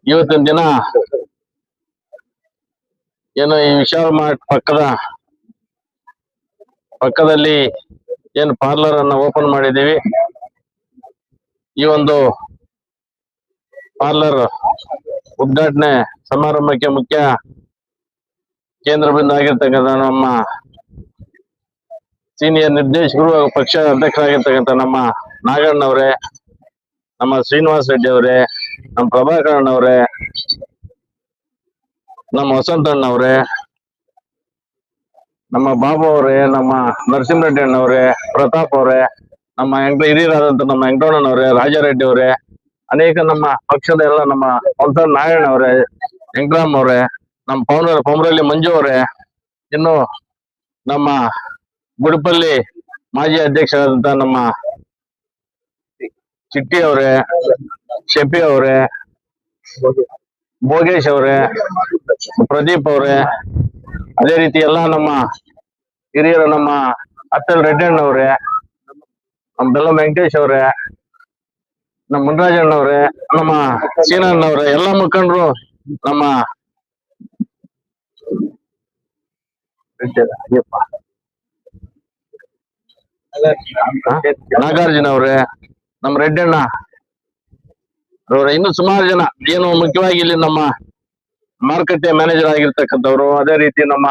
ಇವತ್ತಿನ ದಿನ ಏನು ಈ ವಿಶಾಲ್ ಮಾರ್ಟ್ ಪಕ್ಕದಲ್ಲಿ ಏನು ಪಾರ್ಲರ್ ಅನ್ನ ಓಪನ್ ಮಾಡಿದೀವಿ. ಈ ಒಂದು ಪಾರ್ಲರ್ ಉದ್ಘಾಟನೆ ಸಮಾರಂಭಕ್ಕೆ ಮುಖ್ಯ ಕೇಂದ್ರ ಬಿಂದು ಆಗಿರ್ತಕ್ಕಂಥ ನಮ್ಮ ಸೀನಿಯರ್ ನಿರ್ದೇಶಕರು ಹಾಗೂ ಪಕ್ಷ ಅಧ್ಯಕ್ಷರಾಗಿರ್ತಕ್ಕಂಥ ನಮ್ಮ ನಾಗಣ್ಣವರೇ, ನಮ್ಮ ಶ್ರೀನಿವಾಸ ರೆಡ್ಡಿ ಅವರೇ, ನಮ್ಮ ಪ್ರಭಾಕರನ್ ಅವರೇ, ನಮ್ಮ ವಸಂತಣ್ಣವ್ರೆ, ನಮ್ಮ ಬಾಬು ಅವರೇ, ನಮ್ಮ ನರಸಿಂಹರೆಡ್ಡಿ ಅಣ್ಣವ್ರೆ, ಪ್ರತಾಪ್ ಅವರೇ, ನಮ್ಮ ಹಿರಿಯರಾದಂತ ನಮ್ಮ ವೆಂಕಟಣ್ಣನವರೇ, ರಾಜಾರೆಡ್ಡಿ ಅವರೇ, ಅನೇಕ ನಮ್ಮ ಪಕ್ಷದ ಎಲ್ಲ ನಮ್ಮ ನಾರಾಯಣ ಅವರೇ, ವೆಂಕಟರಾಮ್ ಅವರೇ, ನಮ್ಮ ಪೌಮ್ರಳ್ಳಿ ಮಂಜು ಅವರೇ, ಇನ್ನು ನಮ್ಮ ಗುಡಿಪಲ್ಲಿ ಮಾಜಿ ಅಧ್ಯಕ್ಷರಾದಂತ ನಮ್ಮ ಚಿಟ್ಟಿ ಅವರೇ, ಶೆಫಿ ಅವರೇ, ಭೋಗೇಶ್ ಅವರೇ, ಪ್ರದೀಪ್ ಅವರೇ, ಅದೇ ರೀತಿ ಎಲ್ಲ ನಮ್ಮ ಹಿರಿಯರು, ನಮ್ಮ ಅತ್ತಲ್ ರೆಡ್ಡಣ್ಣವ್ರೆ, ನಮ್ಮ ಬೆಲ್ಲ ವೆಂಕಟೇಶ್ ಅವರೇ, ನಮ್ಮ ಮುನ್ರಾಜಣ್ಣವ್ರೆ, ನಮ್ಮ ಸೀನಣ್ಣವ್ರೆ, ಎಲ್ಲ ಮುಖಂಡರು, ನಮ್ಮ ನಾಗಾರ್ಜುನ ಅವ್ರೆ, ನಮ್ಮ ರೆಡ್ಡಣ್ಣ ಇನ್ನು ಸುಮಾರು ಜನ, ಏನು ಮುಖ್ಯವಾಗಿ ಇಲ್ಲಿ ನಮ್ಮ ಮಾರುಕಟ್ಟೆ ಮ್ಯಾನೇಜರ್ ಆಗಿರ್ತಕ್ಕಂಥವ್ರು, ಅದೇ ರೀತಿ ನಮ್ಮ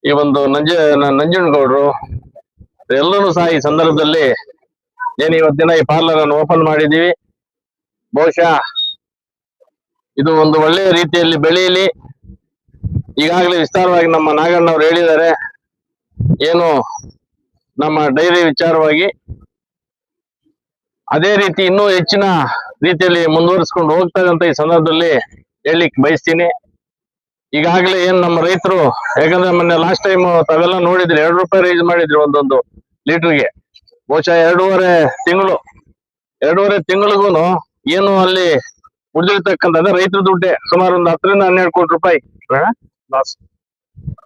ಈ ಒಂದು ನಂಜನಗೌಡರು ಎಲ್ಲರೂ ಸಹ ಈ ಸಂದರ್ಭದಲ್ಲಿ ಏನು ಇವತ್ತಿನ ಈ ಪಾರ್ಲರ್ ಅನ್ನು ಓಪನ್ ಮಾಡಿದೀವಿ. ಬಹುಶಃ ಇದು ಒಂದು ಒಳ್ಳೆಯ ರೀತಿಯಲ್ಲಿ ಬೆಳೆಯಲಿ. ಈಗಾಗಲೇ ವಿಸ್ತಾರವಾಗಿ ನಮ್ಮ ನಾಗಣ್ಣವ್ರು ಹೇಳಿದ್ದಾರೆ, ಏನು ನಮ್ಮ ಡೈರಿ ವಿಚಾರವಾಗಿ. ಅದೇ ರೀತಿ ಇನ್ನೂ ಹೆಚ್ಚಿನ ರೀತಿಯಲ್ಲಿ ಮುಂದುವರಿಸ್ಕೊಂಡು ಹೋಗ್ತಕ್ಕಂಥ ಈ ಸಂದರ್ಭದಲ್ಲಿ ಹೇಳಲಿಕ್ಕೆ ಬಯಸ್ತೀನಿ. ಈಗಾಗಲೇ ಏನ್ ನಮ್ಮ ರೈತರು, ಯಾಕಂದ್ರೆ ಮೊನ್ನೆ ಲಾಸ್ಟ್ ಟೈಮ್ ತಾವೆಲ್ಲ ನೋಡಿದ್ರಿ, 2 ರೂಪಾಯಿ ರೈಸ್ ಮಾಡಿದ್ರು ಒಂದೊಂದು ಲೀಟರ್ಗೆ. ಬಹುಶಃ 2.5 ತಿಂಗಳಿಗೂ ಏನು ಅಲ್ಲಿ ಉಳಿದಿರ್ತಕ್ಕಂಥ ರೈತರ ದುಡ್ಡೆ ಸುಮಾರು ಒಂದು 10 ರಿಂದ 12 ಕೋಟಿ ರೂಪಾಯಿ ಲಾಸ್.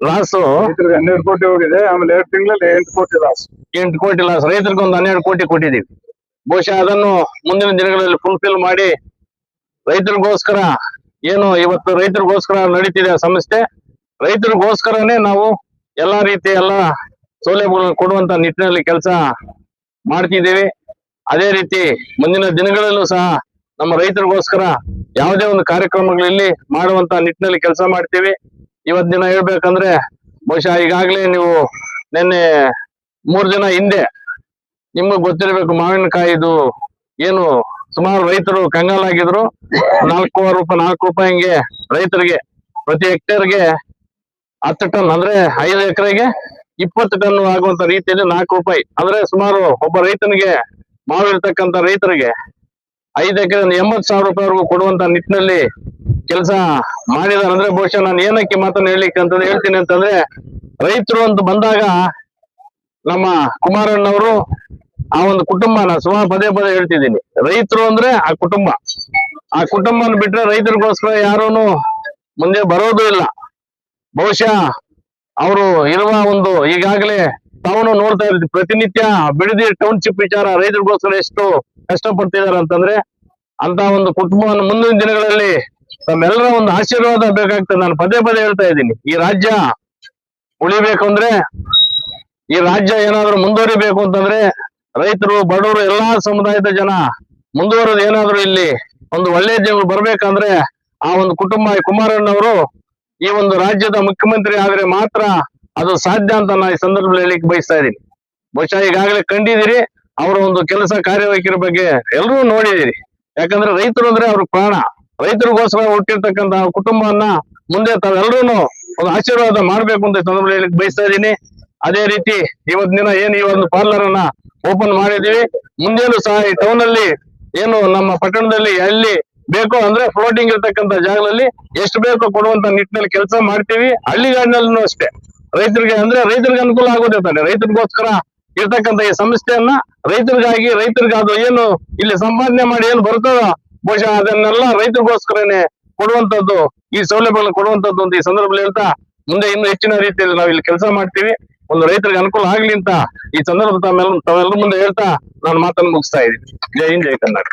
12 ಕೋಟಿ ಹೋಗಿದೆ. ಆಮೇಲೆ 2 ತಿಂಗಳಲ್ಲಿ 8 ಕೋಟಿ ಲಾಸ್. 8 ಕೋಟಿ ಲಾಸ್. ರೈತರಿಗೆ ಒಂದು 12 ಕೋಟಿ ಕೊಟ್ಟಿದ್ದೀವಿ. ಬಹುಶಃ ಅದನ್ನು ಮುಂದಿನ ದಿನಗಳಲ್ಲಿ ಫುಲ್ಫಿಲ್ ಮಾಡಿ ರೈತರಿಗೋಸ್ಕರ ಏನು ಇವತ್ತು ರೈತರಿಗೋಸ್ಕರ ನಡೀತಿದೆ ಸಂಸ್ಥೆ, ರೈತರಿಗೋಸ್ಕರನೇ ನಾವು ಎಲ್ಲಾ ರೀತಿಯ ಎಲ್ಲ ಸೌಲಭ್ಯಗಳನ್ನು ಕೊಡುವಂತ ನಿಟ್ಟಿನಲ್ಲಿ ಕೆಲಸ ಮಾಡ್ತಿದ್ದೀವಿ. ಅದೇ ರೀತಿ ಮುಂದಿನ ದಿನಗಳಲ್ಲೂ ಸಹ ನಮ್ಮ ರೈತರಿಗೋಸ್ಕರ ಯಾವುದೇ ಒಂದು ಕಾರ್ಯಕ್ರಮಗಳಲ್ಲಿ ಮಾಡುವಂತ ನಿಟ್ಟಿನಲ್ಲಿ ಕೆಲಸ ಮಾಡ್ತೀವಿ. ಇವತ್ ದಿನ ಹೇಳ್ಬೇಕಂದ್ರೆ ಬಹುಶಃ ಈಗಾಗಲೇ ನೀವು ನಿನ್ನೆ 3 ದಿನ ಹಿಂದೆ ನಿಮ್ಗೆ ಗೊತ್ತಿರ್ಬೇಕು, ಮಾವಿನಕಾಯಿದು ಏನು ಸುಮಾರು ರೈತರು ಕಂಗಾಲಾಗಿದ್ರು. 4 ರೂಪಾಯಿ ಹಿಂಗೆ ರೈತರಿಗೆ ಪ್ರತಿ ಹೆಕ್ಟೇರ್ಗೆ 10 ಟನ್, ಅಂದ್ರೆ 5 ಎಕರೆಗೆ 20 ಟನ್ ಆಗುವಂತ ರೀತಿಯಲ್ಲಿ 4 ರೂಪಾಯಿ, ಅಂದ್ರೆ ಸುಮಾರು ಒಬ್ಬ ರೈತನಿಗೆ ಮಾವಿರ್ತಕ್ಕಂಥ ರೈತರಿಗೆ 5 ಎಕರೆ 80,000 ರೂಪಾಯಿವರೆಗೂ ಕೊಡುವಂತ ನಿಟ್ಟಿನಲ್ಲಿ ಕೆಲಸ ಮಾಡಿದಾರೆ. ಅಂದ್ರೆ ಬಹುಶಃ ನಾನು ಏನಕ್ಕೆ ಮಾತನ್ನು ಹೇಳ್ತೀನಿ ಅಂತಂದ್ರೆ, ರೈತರು ಅಂತ ಬಂದಾಗ ನಮ್ಮ ಕುಮಾರಣ್ಣವರು ಆ ಒಂದು ಕುಟುಂಬ, ನಾನು ಸುಮಾರು ಪದೇ ಹೇಳ್ತಿದ್ದೀನಿ, ರೈತರು ಅಂದ್ರೆ ಆ ಕುಟುಂಬನ ಬಿಟ್ರೆ ರೈತರಿಗೋಸ್ಕರ ಯಾರೂನು ಮುಂದೆ ಬರೋದು ಇಲ್ಲ. ಬಹುಶಃ ಅವರು ಇರುವ ಒಂದು ಈಗಾಗಲೇ ತಾವು ನೋಡ್ತಾ ಇರ್ತೀವಿ, ಪ್ರತಿನಿತ್ಯ ಬಿಡದಿ ಟೌನ್ಶಿಪ್ ವಿಚಾರ ರೈತರಿಗೋಸ್ಕರ ಎಷ್ಟು ಕಷ್ಟಪಡ್ತಿದ್ದಾರೆ ಅಂತಂದ್ರೆ, ಅಂತ ಒಂದು ಕುಟುಂಬವನ್ನು ಮುಂದಿನ ದಿನಗಳಲ್ಲಿ ತಮ್ಮೆಲ್ಲರ ಒಂದು ಆಶೀರ್ವಾದ ಬೇಕಾಗ್ತದೆ. ನಾನು ಪದೇ ಹೇಳ್ತಾ ಇದ್ದೀನಿ, ಈ ರಾಜ್ಯ ಉಳಿಬೇಕು ಅಂದ್ರೆ, ಈ ರಾಜ್ಯ ಏನಾದ್ರು ಮುಂದುವರಿಬೇಕು ಅಂತಂದ್ರೆ, ರೈತರು, ಬಡವರು, ಎಲ್ಲಾ ಸಮುದಾಯದ ಜನ ಮುಂದುವರೆದು ಏನಾದ್ರು ಇಲ್ಲಿ ಒಂದು ಒಳ್ಳೆಯ ಜೀವನ ಬರ್ಬೇಕಂದ್ರೆ ಆ ಒಂದು ಕುಟುಂಬ, ಕುಮಾರಣ್ಣವರು ಈ ಒಂದು ರಾಜ್ಯದ ಮುಖ್ಯಮಂತ್ರಿ ಆದ್ರೆ ಮಾತ್ರ ಅದು ಸಾಧ್ಯ ಅಂತ ನಾನು ಈ ಸಂದರ್ಭದಲ್ಲಿ ಹೇಳಿಕ್ಕೆ ಬಯಸ್ತಾ ಇದ್ದೀನಿ. ಬಹುಶಃ ಈಗಾಗಲೇ ಕಂಡಿದ್ದೀರಿ ಅವರ ಒಂದು ಕೆಲಸ ಕಾರ್ಯವೈಖರಿ ಬಗ್ಗೆ ಎಲ್ಲರೂ ನೋಡಿದಿರಿ. ಯಾಕಂದ್ರೆ ರೈತರು ಅಂದ್ರೆ ಅವ್ರ ಪ್ರಾಣ. ರೈತರಿಗೋಸ್ಕರ ಹುಟ್ಟಿರ್ತಕ್ಕಂಥ ಕುಟುಂಬವನ್ನ ಮುಂದೆ ತಾವೆಲ್ಲರೂ ಒಂದು ಆಶೀರ್ವಾದ ಮಾಡ್ಬೇಕು ಅಂತ ಈ ಸಂದರ್ಭದಲ್ಲಿ ಹೇಳಿಕ್ಕೆ ಬಯಸ್ತಾ ಇದ್ದೀನಿ. ಅದೇ ರೀತಿ ಇವತ್ತಿನ ದಿನ ಏನು ಈ ಒಂದು ಪಾರ್ಲರ್ ಅನ್ನ ಓಪನ್ ಮಾಡಿದೀವಿ, ಮುಂದೇನು ಸಹ ಈ ಟೌನ್ ಅಲ್ಲಿ ಏನು ನಮ್ಮ ಪಟ್ಟಣದಲ್ಲಿ ಎಲ್ಲಿ ಬೇಕೋ ಅಂದ್ರೆ ಫ್ಲೋಟಿಂಗ್ ಇರ್ತಕ್ಕಂಥ ಜಾಗದಲ್ಲಿ ಎಷ್ಟು ಬೇಕೋ ಕೊಡುವಂತ ನಿಟ್ಟಿನಲ್ಲಿ ಕೆಲಸ ಮಾಡ್ತೀವಿ. ಹಳ್ಳಿಗಾಡಿನಲ್ಲೂ ಅಷ್ಟೇ ರೈತರಿಗೆ ಅನುಕೂಲ ಆಗೋದೇ ತಾನೆ. ರೈತರಿಗೋಸ್ಕರ ಇರ್ತಕ್ಕಂಥ ಈ ಸಂಸ್ಥೆಯನ್ನ ರೈತರಿಗೆ ಅದು ಏನು ಇಲ್ಲಿ ಸಂಪಾದನೆ ಮಾಡಿ ಏನು ಬರ್ತದೋ ಬಹುಶಃ ಅದನ್ನೆಲ್ಲ ರೈತರಿಗೋಸ್ಕರನೇ ಕೊಡುವಂತದ್ದು, ಈ ಸೌಲಭ್ಯಗಳನ್ನು ಕೊಡುವಂತದ್ದು ಅಂತ ಈ ಸಂದರ್ಭದಲ್ಲಿ ಹೇಳ್ತಾ, ಮುಂದೆ ಇನ್ನು ಹೆಚ್ಚಿನ ರೀತಿಯಲ್ಲಿ ನಾವು ಇಲ್ಲಿ ಕೆಲಸ ಮಾಡ್ತೀವಿ. ಒಂದು ರೈತರಿಗೆ ಅನುಕೂಲ ಆಗ್ಲಿ ಅಂತ ಈ ಸಂದರ್ಭ ತಾವೆಲ್ಲರ ಮುಂದೆ ಹೇಳ್ತಾ ನಾನು ಮಾತನ್ನು ಮುಗಿಸ್ತಾ ಇದ್ದೀನಿ. ಜೈ ಹಿಂದ್, ಜೈ ಕರ್ನಾಟಕ.